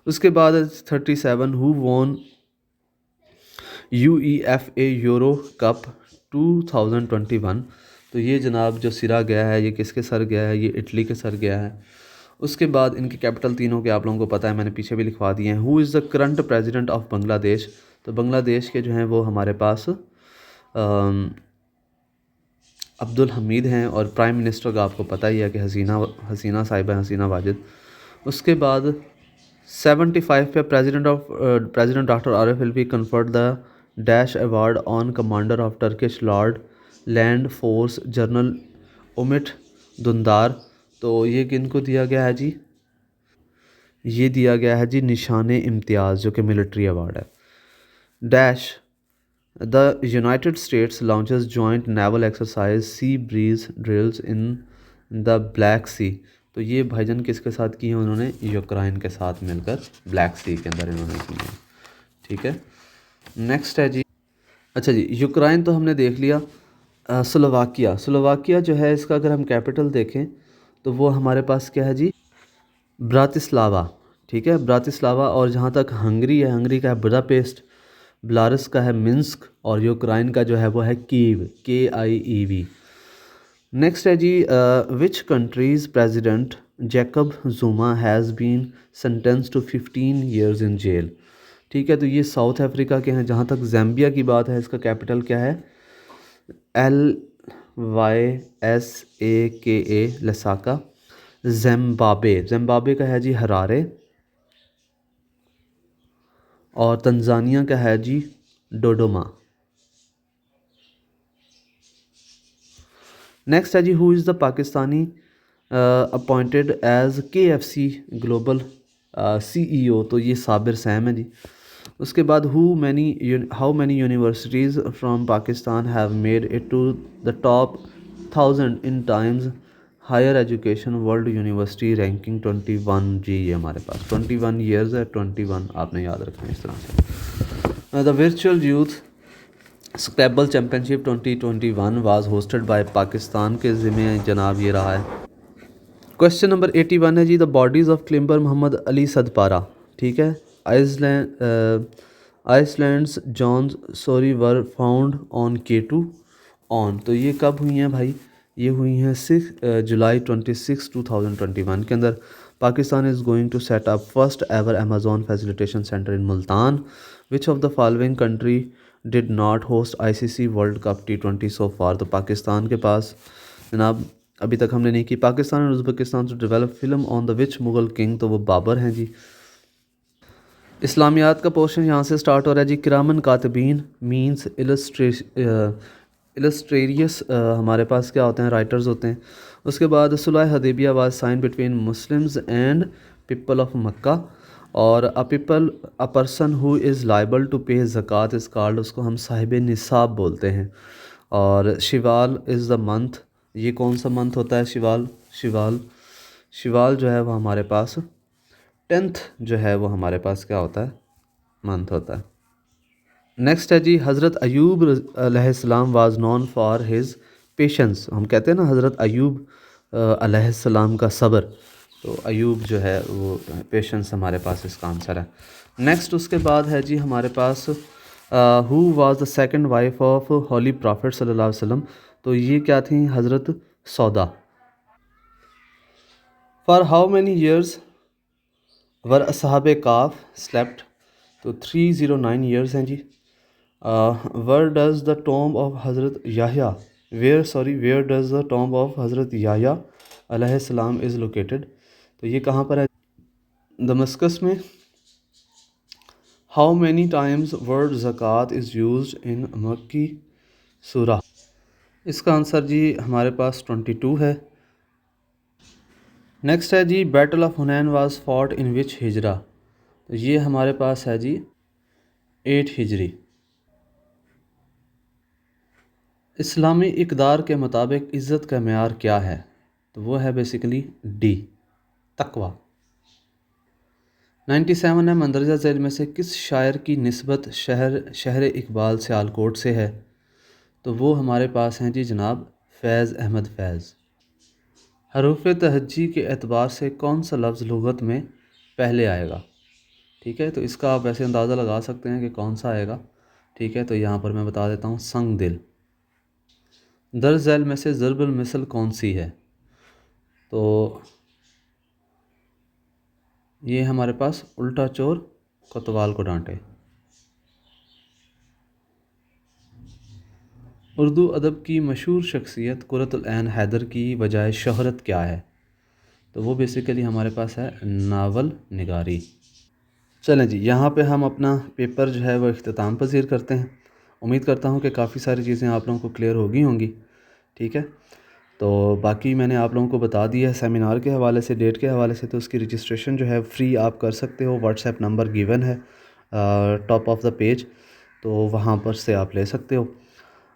उसके बाद 37, who won UEFA euro cup 2021। तो ये जनाब जो सिरा गया है ये किसके सर गया है, ये इटली के सर गया है। उसके बाद इनके कैपिटल तीनों के आप लोगों को पता है, मैंने पीछे भी लिखवा दिए हैं। Who is the current president of Bangladesh. तो बांग्लादेश के जो हैं वो हमारे पास अब्दुल हमीद हैं। और प्राइम मिनिस्टर का आपको पता ही है कि हसीना साहिबा, हसीना वाजिद। उसके बाद 75 पे president doctor Arif Alvi conferred the dash award on commander of Turkish lord land force general Umit Dundar. तो ये किन को दिया गया है जी, ये दिया गया है जी निशान इम्तियाज़, जो कि मिलिट्री अवार्ड है। Dash the United States launches joint naval exercise Sea Breeze drills in the Black Sea. तो ये भाईजान किसके साथ की है उन्होंने, यूक्रेन के साथ मिलकर ब्लैक सी के अंदर इन्होंने की है, ठीक है। नेक्स्ट है जी, अच्छा जी, यूक्रेन तो हमने देख लिया। स्लोवाकिया जो है इसका अगर हम कैपिटल देखें तो वो हमारे पास क्या है जी, ब्रातिस्लावा, ठीक है, ब्रातिस्लावा। और जहाँ तक हंगरी है, हंगरी का है बुडापेस्ट, बेलारूस का है मिन्स्क, और यूक्रेन का जो है वो है कीव, KIEV। नेक्स्ट है जी, which country's president Jacob Zuma has been sentence to 15 years in jail. ठीक है, तो ये साउथ अफ्रीका के हैं। जहाँ तक ज़ैम्बिया की बात है, इसका कैपिटल क्या है, LYSAKA लसाका। जिम्बाब्वे का है जी हरारे। और तंजानिया का है जी डोडोमा। नेक्स्ट है जी, who is the Pakistani appointed as KFC global CEO। तो ये साबिर सैम है जी। उसके बाद how many universities from Pakistan have made it to the top 1000 in Times Higher Education World University Ranking 21 जी। ये हमारे पास 21 ईयर्स है, 21 आपने याद रखना है इस तरह से। The virtual youth Scrabble championship 2021 was hosted by Pakistan के ज़िम्मे जनाब ये रहा है। क्वेश्चन नंबर 81 है जी, the bodies of climber Muhammad Ali Sadpara, ठीक है, Iceland's John Snorri were found on K2 on. तो ये कब हुई हैं भाई, ये हुई हैं 6 जुलाई 26 2021 के अंदर। Pakistan is going to set up first ever Amazon facilitation centre in Multan. Which of the following country did not host ICC World Cup T20 so far. तो पाकिस्तान के पास जनाब अभी तक हमने नहीं की। पाकिस्तान और Uzbekistan to develop film on the which Mughal king. तो वो बाबर हैं जी। इस्लामियात का पोर्शन यहाँ से स्टार्ट हो रहा है जी। किरामन कातिबीन मीन्स इलस्ट्रेरियस हमारे पास क्या होते हैं, राइटर्स होते हैं। उसके बाद Sulh Hudaybiyyah was signed between Muslims and people of Mecca. और a person who is liable to pay ज़कात इज़ कॉल्ड, उसको हम साहिब निसाब बोलते हैं। और शिवाल इज़ द मंथ, ये कौन सा मंथ होता है, शिवाल जो है वो हमारे पास 10th जो है वो हमारे पास क्या होता है, मंथ होता है। नेक्स्ट है जी, हज़रत अयूब अलैहिस्सलाम was known for his patience. हम कहते हैं ना हज़रत अयूब अलैहिस्सलाम का सब्र, तो अयूब जो है वो पेशेंस हमारे पास इसका आंसर है। नेक्स्ट उसके बाद है जी हमारे पास who was the second wife of holy prophet सल्लल्लाहु अलैहि वसल्लम। तो ये क्या थी, हज़रत Sawda. For how many years were असहाब काफ स्लेप्ट। तो 309 ईयर्स हैं जी। Where does the tomb of हज़रत Yahya, where does the tomb of हज़रत याह्या अलैहिस्सलाम इज़ लोकेटेड। तो ये कहाँ पर है, दमस्कस में। हाउ मैनी टाइम्स वर्ड ज़कात इज़ यूज्ड इन मक्की सूरा। इसका आंसर जी हमारे पास 22 है। नेक्स्ट है जी, battle of Hunain was fought in which हिजरा। तो ये हमारे पास है जी 8 हिजरी। इस्लामी इक़दार के मुताबिक इज़्ज़त का मेयार क्या है, तो वो है बेसिकली डी, तकवा। 97 है, मंदरजा झैल में से किस शायर की निस्बत शहर इकबाल सियालकोट से है। तो वो हमारे पास हैं जी जनाब फैज़ अहमद फैज़। हरूफ तहज्जी के एतबार से कौन सा लफ्ज़ लुग़त में पहले आएगा। ठीक है, तो इसका आप वैसे अंदाज़ा लगा सकते हैं कि कौन सा आएगा। ठीक है, तो यहाँ पर मैं बता देता हूँ, संग दिल। दर झैल में से ज़रबुल मिसल कौन सी है। तो ये हमारे पास उल्टा चोर कोतवाल को डांटे। उर्दू अदब की मशहूर शख्सियत कुरतुल ऐन हैदर की बजाय शोहरत क्या है। तो वो बेसिकली हमारे पास है नावल निगारी। चलें जी, यहाँ पे हम अपना पेपर जो है वो इख्तिताम पज़ीर करते हैं। उम्मीद करता हूँ कि काफ़ी सारी चीज़ें आप लोगों को क्लियर हो गई होंगी। ठीक है, तो बाकी मैंने आप लोगों को बता दिया है सेमिनार के हवाले से, डेट के हवाले से। तो उसकी रजिस्ट्रेशन जो है फ्री आप कर सकते हो। व्हाट्सएप नंबर गिवन है टॉप ऑफ़ द पेज, तो वहाँ पर से आप ले सकते हो।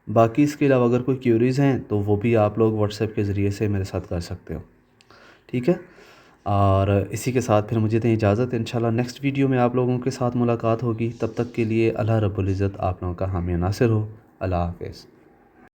बाकी इसके अलावा अगर कोई क्यूरीज़ हैं तो वो भी आप लोग व्हाट्सएप के ज़रिए से मेरे साथ कर सकते हो। ठीक है, और इसी के साथ फिर मुझे दें इजाज़त। इंशाल्लाह नेक्स्ट वीडियो में आप लोगों के साथ मुलाकात होगी। तब तक के लिए अल्लाह रब्बुल इज़्ज़त आप लोगों का हामी नासिर हो। अल्लाह हाफ़िज़।